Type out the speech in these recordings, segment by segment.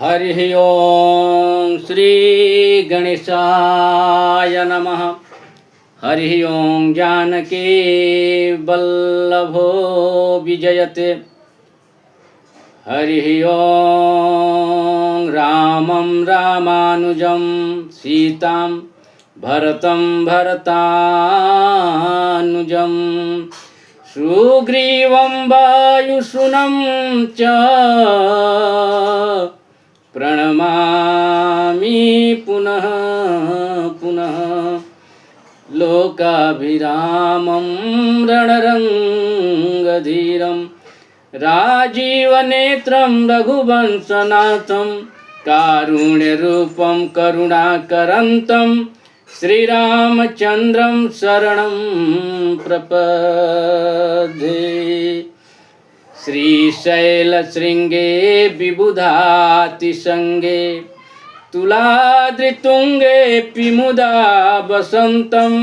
हरिः ओं श्री गणेशाय नमः। हरिः ओं जानकी वल्लभो विजयते। हरिः ओं रामं रामानुजं सीतां भरतं भरतानुजं सुग्रीवं वायुसूनं च प्रणमामि पुनः पुनः। लोकाभिरामं रणरङ्गधीरं राजीवनेत्रं रघुवंशनाथं कारुण्यरूपं करुणाकरन्तं श्रीरामचन्द्रं शरणं प्रपद्ये। श्रीशैलशृङ्गे विबुधातिसङ्गे तुलाद्रितुङ्गेऽपि मुदा वसन्तं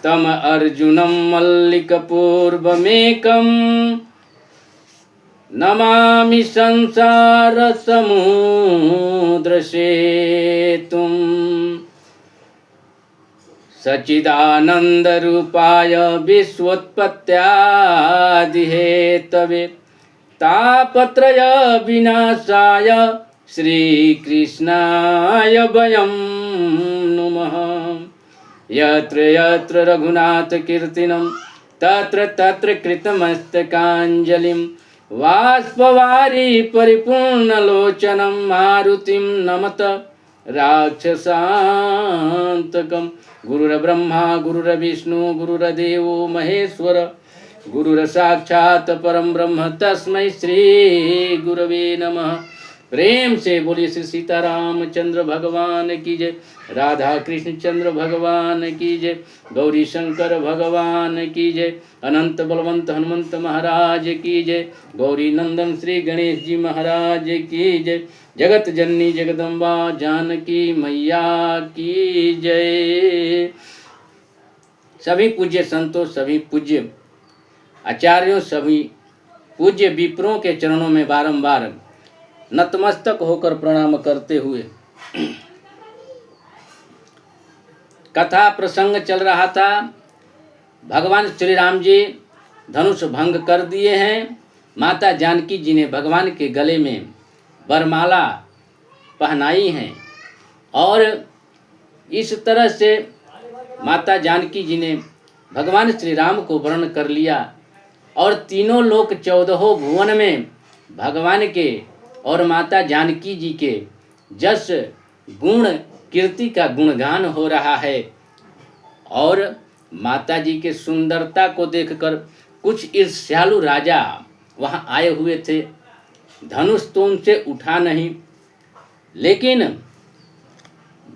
तम अर्जुनं मल्लिकपूर्वमेकं नमामि संसारसमुद्रसेतुम्। सच्चिदानन्दरूपाय विश्वोत्पत्त्यादिहेतवे तापत्रय विनाशाय श्रीकृष्णाय वयं नुमः। यत्र यत्र रघुनाथकीर्तनं तत्र तत्र कृतमस्तकाञ्जलिं बाष्पवारि परिपूर्णलोचनं मारुतिं नमत राक्षसान्तकम्। गुरुर्ब्रह्मा गुरुर्विष्णु गुरुर्देवो महेश्वर गुरुर्साक्षात् परम ब्रह्म तस्मै श्री गुरवे नमः। प्रेम से बोलिए श्री सीतारामचंद्र भगवान की जय, राधा कृष्ण चंद्र भगवान की जय, गौरी शंकर भगवान की जय, अनंत बलवंत हनुमंत महाराज की जय, गौरी नंदन श्री गणेश जी महाराज की जय, जगत जननी जगदम्बा जानकी मैया की जय। सभी पूज्य संतों, सभी पूज्य आचार्यों, सभी पूज्य विप्रों के चरणों में बारंबार नतमस्तक होकर प्रणाम करते हुए कथा प्रसंग चल रहा था। भगवान श्री राम जी धनुष भंग कर दिए हैं। माता जानकी जी ने भगवान के गले में वरमाला पहनाई हैं और इस तरह से माता जानकी जी ने भगवान श्री राम को वर्ण कर लिया और तीनों लोक 14 भुवन में भगवान के और माता जानकी जी के जस गुण कीर्ति का गुणगान हो रहा है। और माता जी के सुंदरता को देखकर कुछ ईर्ष्यालु राजा वहाँ आए हुए थे। धनुष तो उनसे उठा नहीं, लेकिन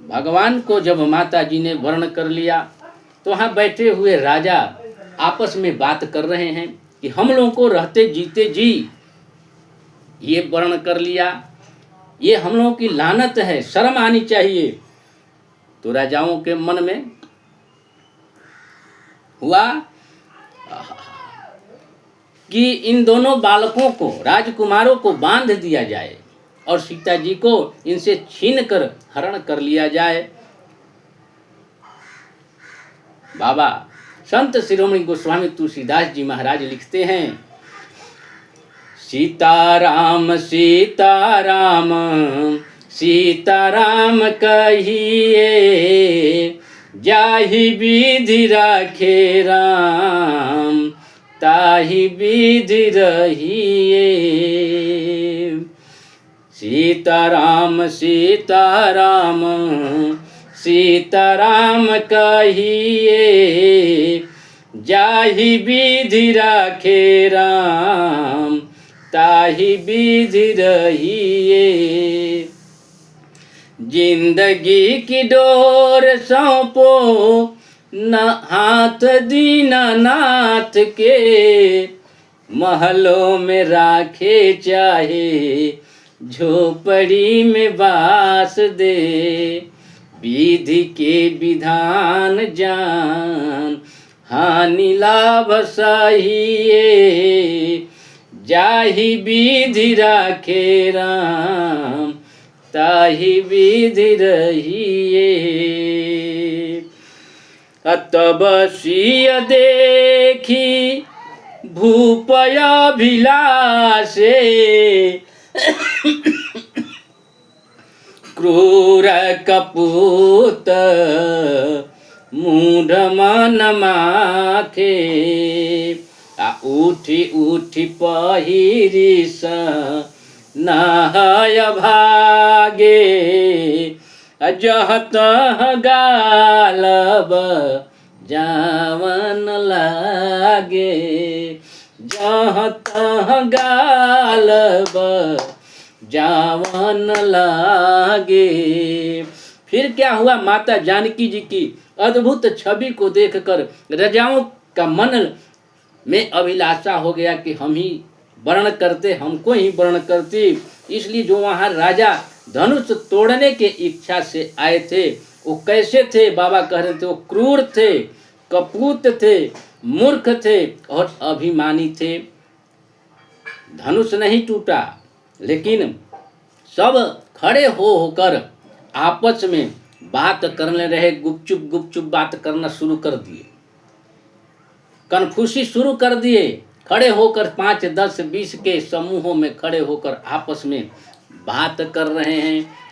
भगवान को जब माता जी ने वर्ण कर लिया तो वहाँ बैठे हुए राजा आपस में बात कर रहे हैं कि हम लोगों को रहते जीते जी ये वर्ण कर लिया, ये हम लोगों की लानत है, शर्म आनी चाहिए। तो राजाओं के मन में हुआ कि इन दोनों बालकों को, राजकुमारों को बांध दिया जाए और सीता जी को इनसे छीन कर हरण कर लिया जाए। बाबा संत शिरोमणि गोस्वामी तुलसीदास जी महाराज लिखते हैं, सीताराम सीताराम सीताराम कहिए, जाहि विधि राखे राम ताहि विधि रहिए। सीताराम सीताराम सीताराम कहिए, जाहि विधि राखे राम ताहि विधि रहिए। जिंदगी की डोर सौंपो न हाथ दीनानाथ के, महलों में राखे चाहे झोपड़ी में बास दे। विधि के विधान जान हानि लाभ सहिए, जाहि विधि राखे राम ताहि विधि रहिए। तब सिय देखी भूपय अभिलाषे क्रूर कपूत मूढ़ मन माखे। उठी उठी पहिरी नहय भागे जह तह गालब जावन लागे। जह तह गालब जावन लागे। फिर क्या हुआ, माता जानकी जी की अद्भुत छवि को देखकर राजाओं का मन में अभिलाषा हो गया कि हम ही वर्ण करते, हमको ही वर्ण करती। इसलिए जो वहाँ राजा धनुष तोड़ने के इच्छा से आए थे वो कैसे थे, बाबा कह रहे थे वो क्रूर थे, कपूत थे, मूर्ख थे और अभिमानी थे। धनुष नहीं टूटा, लेकिन सब खड़े होकर आपस में बात करने रहे, गुपचुप गुपचुप बात करना शुरू कर दिए, कन्फ्यूसी शुरू कर दिए। खड़े होकर 5, 10, 20 के समूहों में खड़े होकर आपस में बात कर रहे हैं।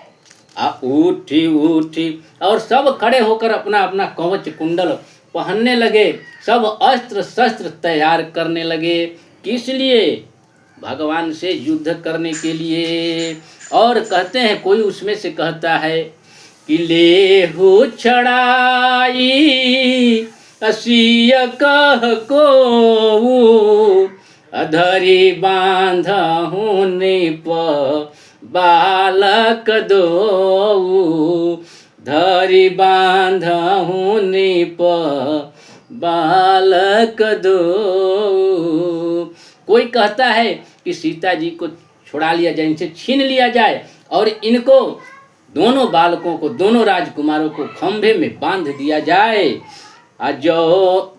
उठी उठी और सब खड़े होकर अपना अपना कवच कुंडल पहनने लगे, सब अस्त्र शस्त्र तैयार करने लगे। किस लिए? भगवान से युद्ध करने के लिए। और कहते हैं, कोई उसमें से कहता है कि लेहु छड़ाई असिय कह को अधरी बांधहु निप बालक दो। धरी बांधहु निप बालक दो। कोई कहता है कि सीता जी को छुड़ा लिया जाए, इनसे छीन लिया जाए और इनको दोनों बालकों को, दोनों राजकुमारों को खंभे में बांध दिया जाए। जो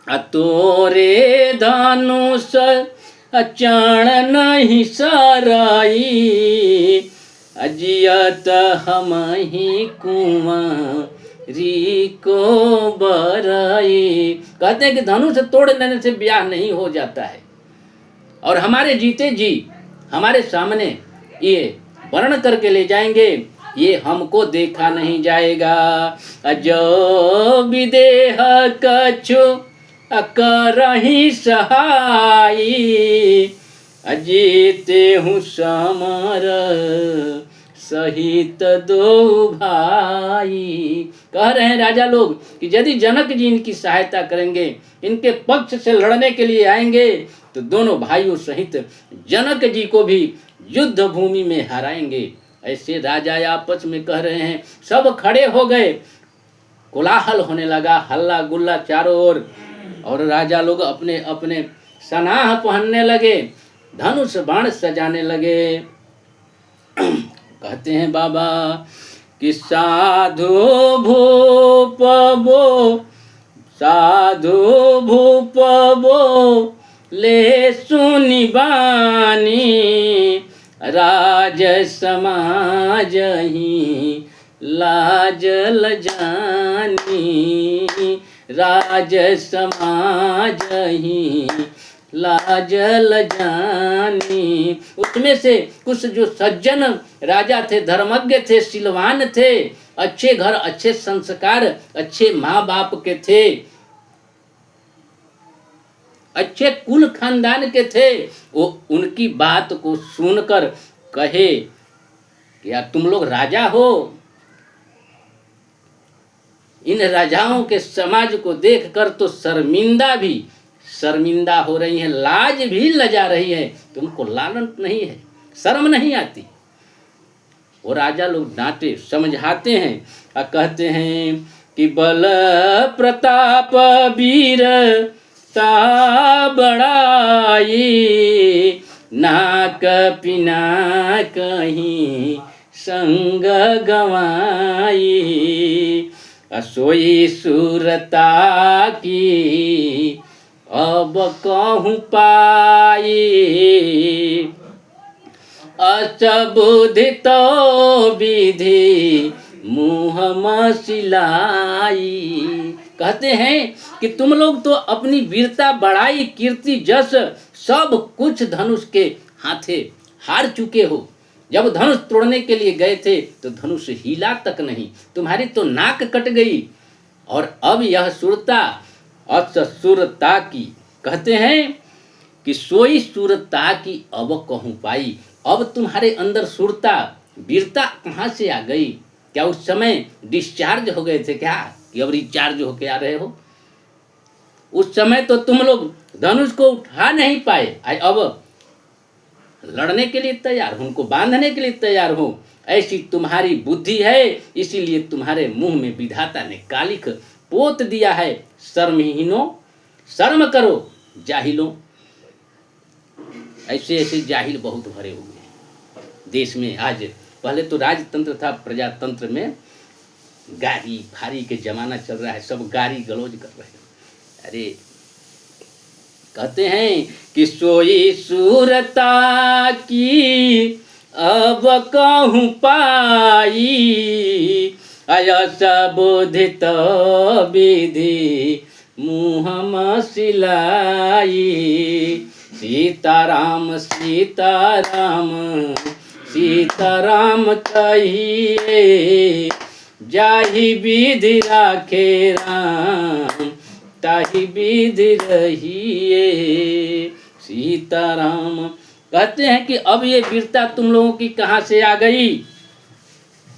तोरे धनुष चण नहीं सराई अजियत हम ही कुंवरी को बराई। कहते हैं कि धनुष तोड़ लेने से ब्याह नहीं हो जाता है और हमारे जीते जी हमारे सामने ये वर्ण करके ले जाएंगे, ये हमको देखा नहीं जाएगा। जो विदेह कछु करही सहाई अजीते हूँ समर सहित दो भाई। कह रहे हैं राजा लोग कि यदि जनक जी इनकी सहायता करेंगे, इनके पक्ष से लड़ने के लिए आएंगे, तो दोनों भाइयों सहित जनक जी को भी युद्ध भूमि में हराएंगे। ऐसे राजा आपस में कह रहे हैं। सब खड़े हो गए, कोलाहल होने लगा, हल्ला गुल्ला चारों ओर, और राजा लोग अपने अपने सनाह पहनने लगे, धनुष बाण सजाने लगे। कहते हैं बाबा कि साधु भूप बो ले सुनी बानी राज समाज ही लाज लजानी। राज समाज ही लाज लजानी। उसमें से कुछ जो सज्जन राजा थे, धर्मज्ञ थे, शीलवान थे, अच्छे घर, अच्छे संस्कार, अच्छे माँ बाप के थे, अच्छे कुल खानदान के थे, वो उनकी बात को सुनकर कहे क्या तुम लोग राजा हो? इन राजाओं के समाज को देखकर तो शर्मिंदा हो रही है, लाज भी लजा रही है। तुमको लालन नहीं है, शर्म नहीं आती। वो राजा लोग डांटे, समझाते हैं और कहते हैं कि बल प्रताप वीर ता बड़ाई नाक पिना कहीं संग गवाई। सोई सुरता की अब कहूँ पाई, असबुद्धि तो विधि मुँह मसिलाई। कहते हैं कि तुम लोग तो अपनी वीरता बढ़ाई, कीर्ति जस सब कुछ धनुष के हाथे हार चुके हो। जब धनुष तोड़ने के लिए गए थे तो धनुष हिला तक नहीं, तुम्हारी तो नाक कट गई। और अब यह सुरता असुरता की, कहते हैं कि सोई सुरता की अब कहूँ पाई। अब तुम्हारे अंदर सुरता वीरता कहाँ से आ गई? क्या उस समय डिस्चार्ज हो गए थे क्या कि अब रिचार्ज होके आ रहे हो? उस समय तो तुम लोग धनुष को उठा नहीं पाए, अब लड़ने के लिए तैयार हो, उनको बांधने के लिए तैयार हो। ऐसी तुम्हारी बुद्धि है, इसीलिए तुम्हारे मुंह में विधाता ने कालिख पोत दिया है। शर्महीनों, शर्म करो जाहिलों। ऐसे ऐसे जाहिल बहुत भरे हुए हैं देश में आज। पहले तो राजतंत्र था, प्रजातंत्र में गारी फारी के जमाना चल रहा है, सब गारी गलौज कर रहे हैं। अरे कहते हैं कि सोई सूरता की अब कहूँ पाई, असबोधित विधि मुँह मसिलाई। सीताराम सीताराम सीताराम कहिए, जाहि विधि राखे राम ताहि विधि रहिए। सीताराम। कहते हैं कि अब ये वीरता तुम लोगों की कहाँ से आ गई?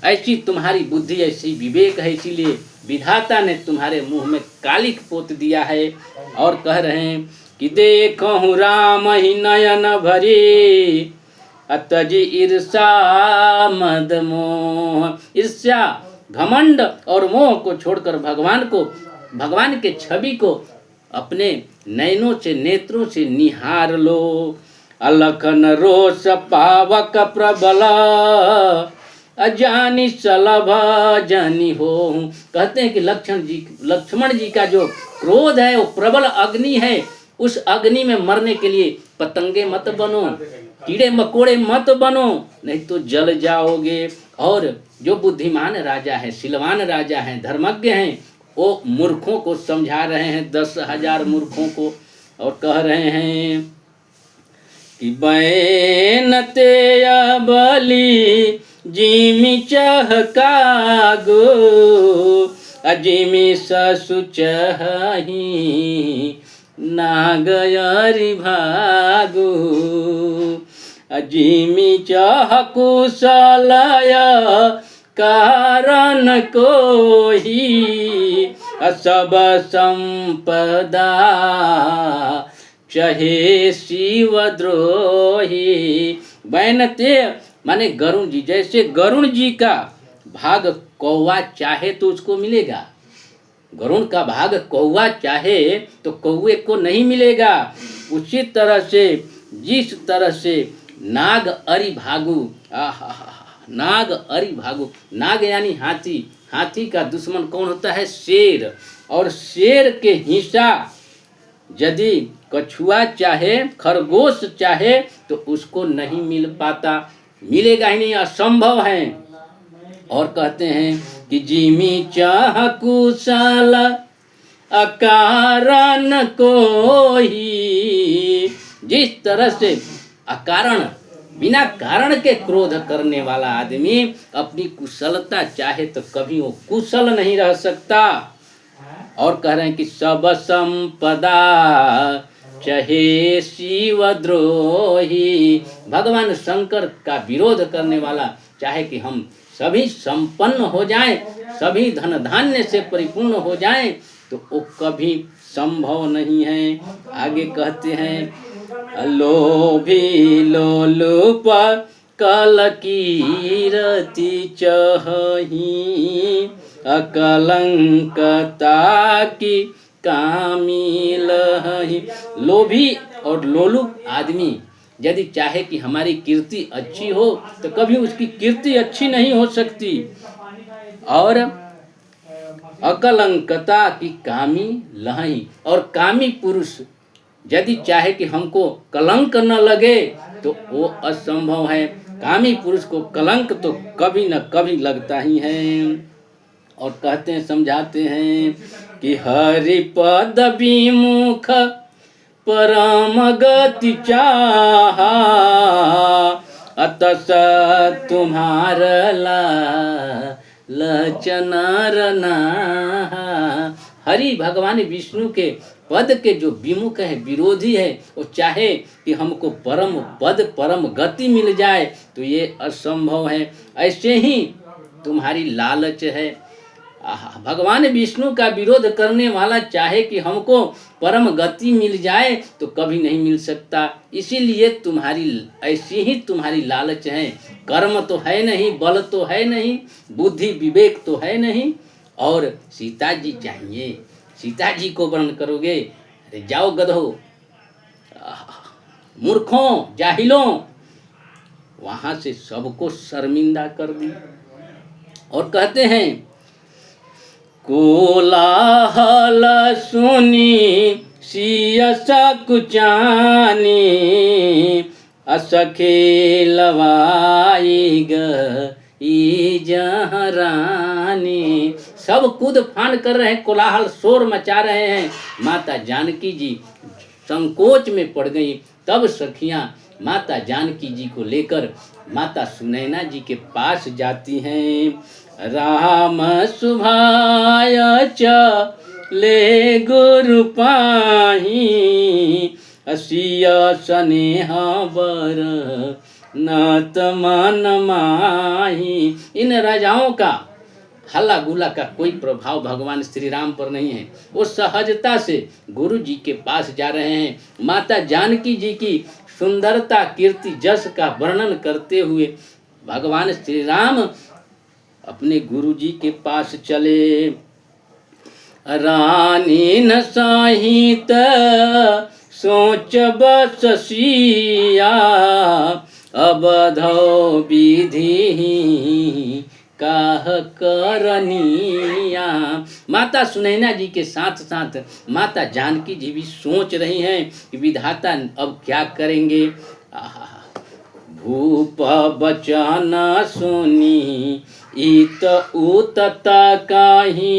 ऐसी तुम्हारी बुद्धि, ऐसी विवेक है, इसीलिए विधाता ने तुम्हारे मुंह में कालिख पोत दिया है। और कह रहे हैं कि देखहु राम ही नयन भरी, अतजी ईर्षा मद मोह। ईर्ष्या, घमंड और मोह को छोड़कर भगवान के छवि को अपने नयनों से, नेत्रों से निहार लो। अलखन रोष पावक प्रबल, अजानी सलभ जानी हो। कहते हैं कि लक्ष्मण जी का जो क्रोध है वो प्रबल अग्नि है। उस अग्नि में मरने के लिए पतंगे मत बनो, कीड़े मकोड़े मत बनो, नहीं तो जल जाओगे। और जो बुद्धिमान राजा है, सिलवान राजा है, धर्मज्ञ हैं, वो मूर्खों को समझा रहे हैं, 10,000 मूर्खों को। और कह रहे हैं कि बैन ते बलि जिमि चहकागो, अजिमि ससु चहि नागयरि भागो। अजिमि चह कुशलय कारण कोही, सब संपदा चहे शिवद्रोही। बैनते माने गरुण जी, जैसे गरुण जी का भाग कौवा चाहे तो उसको मिलेगा। गरुण का भाग कौवा चाहे तो कौवे को नहीं मिलेगा। उसी तरह से, जिस तरह से नाग अरि भागु, नाग अरि भागु, नाग यानी हाथी, हाथी का दुश्मन कौन होता है? शेर। और शेर के हिस्सा यदि कछुआ चाहे, खरगोश चाहे तो उसको नहीं मिल पाता, मिलेगा ही नहीं, असंभव है। और कहते हैं कि जिमि चाह कुशल अकारण कोही। जिस तरह से अकारण, बिना कारण के क्रोध करने वाला आदमी अपनी कुशलता चाहे तो कभी वो कुशल नहीं रह सकता। और कह रहे हैं कि सब संपदा चहे शिवद्रोही। भगवान शंकर का विरोध करने वाला चाहे कि हम सभी संपन्न हो जाएं, सभी धन धान्य से परिपूर्ण हो जाएं, तो वो कभी संभव नहीं है। आगे कहते हैं लोभी लोलुप कल कीरति चहि, अकलंकता की कामी लहि। लोभी और लोलुप आदमी यदि चाहे कि हमारी कीर्ति अच्छी हो तो कभी उसकी कीर्ति अच्छी नहीं हो सकती। और अकलंकता की कामी लहि, और कामी पुरुष यदि चाहे कि हमको कलंक न लगे तो वो असंभव है। कामी पुरुष को कलंक तो कभी न कभी लगता ही है। और कहते हैं, समझाते हैं कि हरि पद विमुख परम गति चाहा, अतस तुम्हार लचन रनाहा। हरि भगवान विष्णु के पद के जो विमुख है, विरोधी है, वो चाहे कि हमको परम पद परम गति मिल जाए तो ये असंभव है। ऐसे ही तुम्हारी लालच है। भगवान विष्णु का विरोध करने वाला चाहे कि हमको परम गति मिल जाए तो कभी नहीं मिल सकता। इसीलिए तुम्हारी ऐसी ही तुम्हारी लालच है। कर्म तो है नहीं, बल तो है नहीं, बुद्धि विवेक तो है नहीं, और सीता जी चाहिए। सीता जी को वर्णन करोगे, अरे जाओ गधो, मूर्खों, जाहिलों, वहां से सबको शर्मिंदा कर दी। और कहते हैं, कोलाहल सुनी सिय सकुचानी, असखे लवाई गई जहरानी। सब कूद फांड कर रहे हैं, कोलाहल शोर मचा रहे हैं। माता जानकी जी संकोच में पड़ गई। तब सखियां माता जानकी जी को लेकर माता सुनैना जी के पास जाती हैं। राम सुभाय चले गुरु पाही, असिय स्नेह बर नत मन माही। इन राजाओं का हल्ला गुल्ला का कोई प्रभाव भगवान श्री राम पर नहीं है। वो सहजता से गुरु जी के पास जा रहे हैं। माता जानकी जी की सुंदरता, कीर्ति, जस का वर्णन करते हुए भगवान श्री राम अपने गुरु जी के पास चले। रानी न साहित सोच बस सिया, अबधौ विधि काह करनिया। माता सुनैना जी के साथ साथ माता जानकी जी भी सोच रही हैं कि विधाता अब क्या करेंगे। भूप बचन सुनी इत उत काही,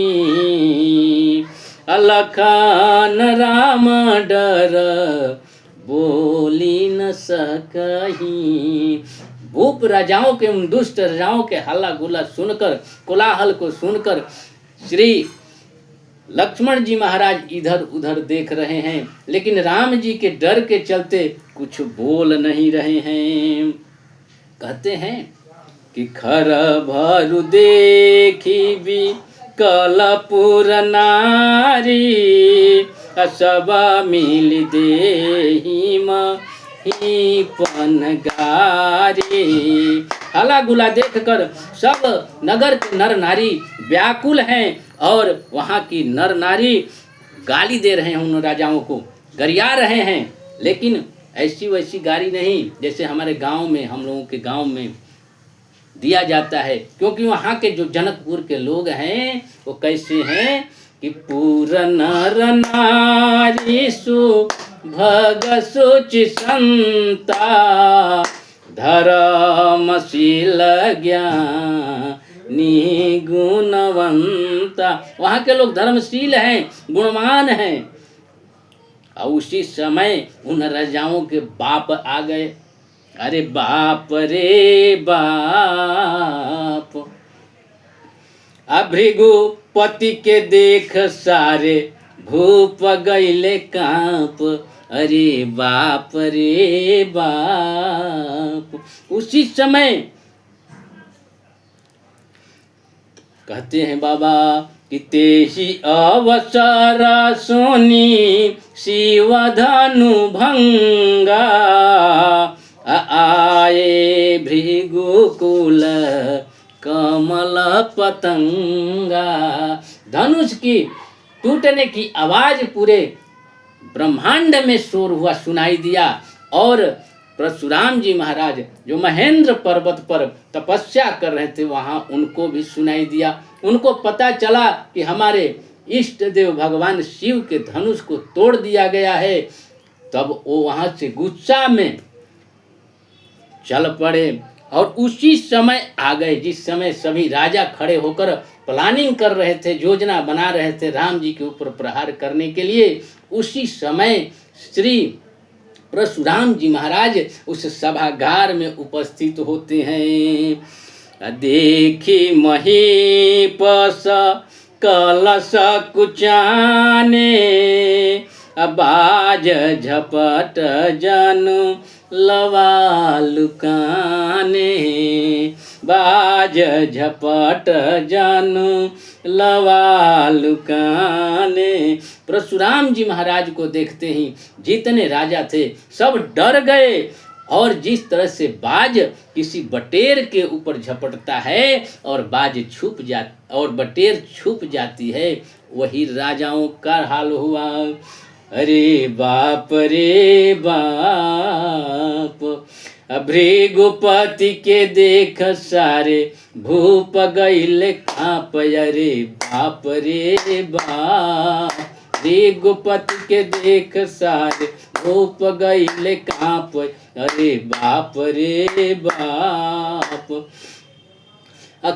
अलखन राम डर बोली न सकही। भूप राजाओं के, उन दुष्ट राजाओं के हल्ला गुल्ला सुनकर, कोलाहल को सुनकर श्री लक्ष्मण जी महाराज इधर उधर देख रहे हैं, लेकिन राम जी के डर के चलते कुछ बोल नहीं रहे हैं। कहते हैं कि खर भरु देखी भी कलपुर नारी, सब मिल देहि ही पनगारी। हला गुला देखकर सब नगर के नर नारी व्याकुल हैं और वहाँ की नर नारी गाली दे रहे हैं, उन राजाओं को गरिया रहे हैं। लेकिन ऐसी वैसी गाली नहीं जैसे हमारे गांव में, हम लोगों के गांव में दिया जाता है। क्योंकि वहाँ के जो जनकपुर के लोग हैं वो कैसे हैं कि पूर नर नारी सुभग सुचि संता, धर्मशील ज्ञानी गुणवंता। वहाँ के लोग धर्मशील हैं, गुणवान हैं। और उसी समय उन राजाओं के बाप आ गए। अरे बाप रे बाप, भृगुपति के देख सारे भूप गईले कांप। अरे बाप रे बाप। उसी समय कहते हैं बाबा कि तेहि अवसर सोनी शिव धनु भंगा, आए भृगुकुल कमल पतंगा। धनुष की टूटने की आवाज पूरे ब्रह्मांड में शोर हुआ, सुनाई दिया। और परशुराम जी महाराज जो महेंद्र पर्वत पर तपस्या कर रहे थे वहाँ उनको भी सुनाई दिया। उनको पता चला कि हमारे इष्ट देव भगवान शिव के धनुष को तोड़ दिया गया है। तब वो वहाँ से गुस्सा में चल पड़े और उसी समय आ गए जिस समय सभी राजा खड़े होकर प्लानिंग कर रहे थे, योजना बना रहे थे राम जी के ऊपर प्रहार करने के लिए। उसी समय श्री परशुराम जी महाराज उस सभागार में उपस्थित होते हैं। देखी महीपस कलश कुचाने, बाज झपट जनु लवा लुकाने, बाज झपट जनु लवा लुकाने। परशुराम जी महाराज को देखते ही जितने राजा थे सब डर गए और जिस तरह से बाज किसी बटेर के ऊपर झपटता है और बटेर छुप जाती है, वही राजाओं का हाल हुआ। अरे बाप रे बाप, भृगुपति के देख सारे भूप गइले कांप। अरे बाप रे बाप, भृगुपति के देख सारे भूप गइले कांप। अरे बाप रे बाप,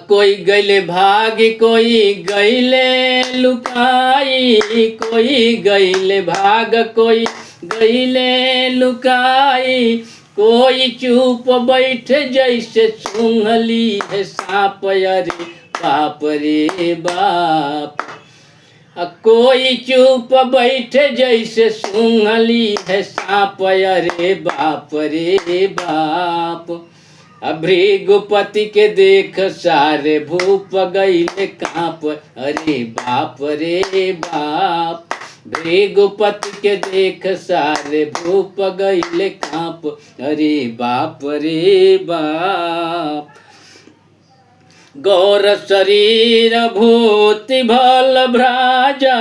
कोई गइले भाग कोई गइले लुकाई, कोई गइले भाग कोई गइले लुकाई, कोई चुप बैठे जैसे सूंघली है सांप। अरे बाप रे बाप, कोई चुप बैठे जैसे सूंघली है सांप। अरे बाप रे बाप, भृगुपति के देख सारे भूप गइले कांप। अरे बाप रे बाप, भृगुपति के देख सारे भूप गइले कांप। अरे बाप रे बाप, गौर शरीर भूति भल भ्राजा,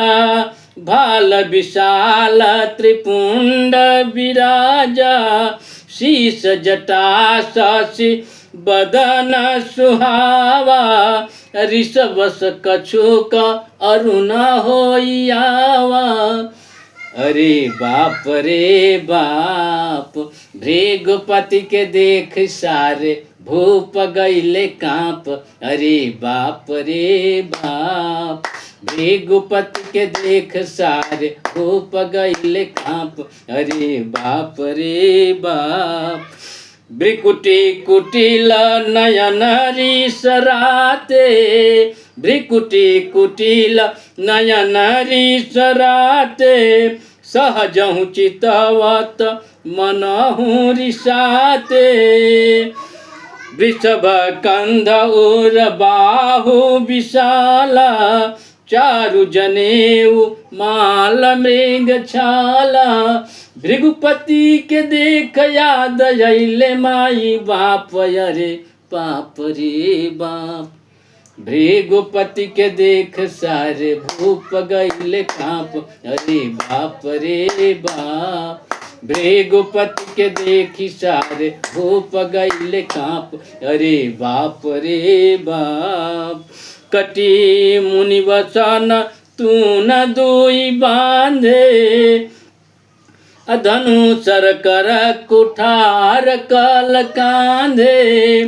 भाल विशाल त्रिपुंड विराजा, शीश जटा शशि बदन सुहावा, ऋषवस कछुक अरुण होइयावा। अरे बाप रे बाप, भृगुपति के देख सारे भूप गइले कांप। अरे बाप रे बाप, भृगुपति के देख सारे भूप गइले कांप। अरे बाप रे बाप, भृकुटी कुटिल नयन ऋषराते, भृकुटी कुटिल नयन ऋषराते, सहजहु चितवत मनहु रिसाते, वृषभ कंध उर बाहु विशाला, चारु जनेऊ माल मृग छाला, भृगुपति के देख याद अइले माई बाप। अरे बाप रे बाप, भृगुपति के देख सारे भूप गइले कांप। अरे बाप रे बाप, भृगुपति के देखी सारे भूप गइले कांप। अरे बाप रे बाप, कटी मुनि वसन तू न दुई बांधे, धनु सर कर कुठार कल कांधे,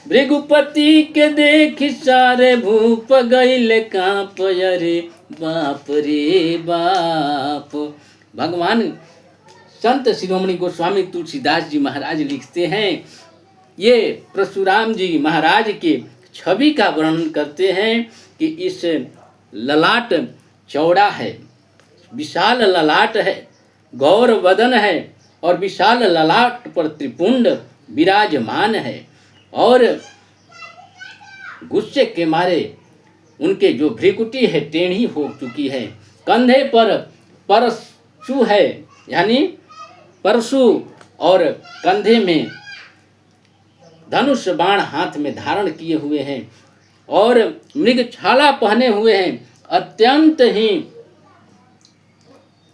भृगुपति के देख सारे भूप गइले कांप। अरे बाप रे बाप। भगवान संत शिरोमणि गोस्वामी तुलसीदास जी महाराज लिखते हैं, ये परशुराम जी महाराज के छवि का वर्णन करते हैं कि इस ललाट चौड़ा है, विशाल ललाट है, गौर वदन है और विशाल ललाट पर त्रिपुंड विराजमान है और गुस्से के मारे उनके जो भ्रिकुटी है टेढ़ी हो चुकी है, कंधे पर परशु है यानी परशु और कंधे में धनुष बाण हाथ में धारण किए हुए हैं और मृग छाला पहने हुए हैं। अत्यंत ही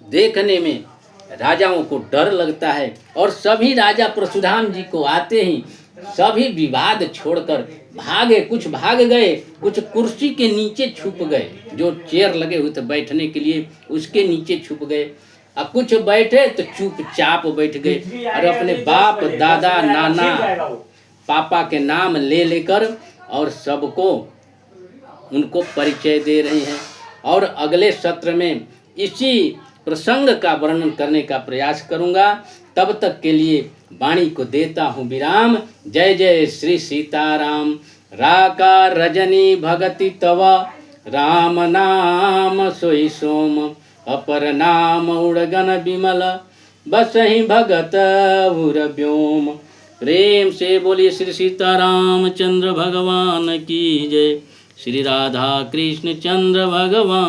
देखने में राजाओं को डर लगता है और सभी राजा परशुराम जी को आते ही सभी विवाद छोड़कर भागे, कुछ भाग गए, कुछ कुर्सी के नीचे छुप गए, जो चेयर लगे हुए थे बैठने के लिए उसके नीचे छुप गए अब कुछ बैठे तो चुपचाप बैठ गए और अपने बाप दादा नाना पापा के नाम ले लेकर और सबको उनको परिचय दे रहे हैं। और अगले सत्र में इसी प्रसंग का वर्णन करने का प्रयास करूंगा। तब तक के लिए वाणी को देता हूँ विराम। जय जय श्री सीताराम। राका रजनी भगति तव राम नाम सोई सोम अपर नाम उड़गन विमल बसहि भगत उर व्योम। प्रेम से बोलिए श्री सीताराम चंद्र भगवान की जय। श्री राधा कृष्ण चंद्र भगवान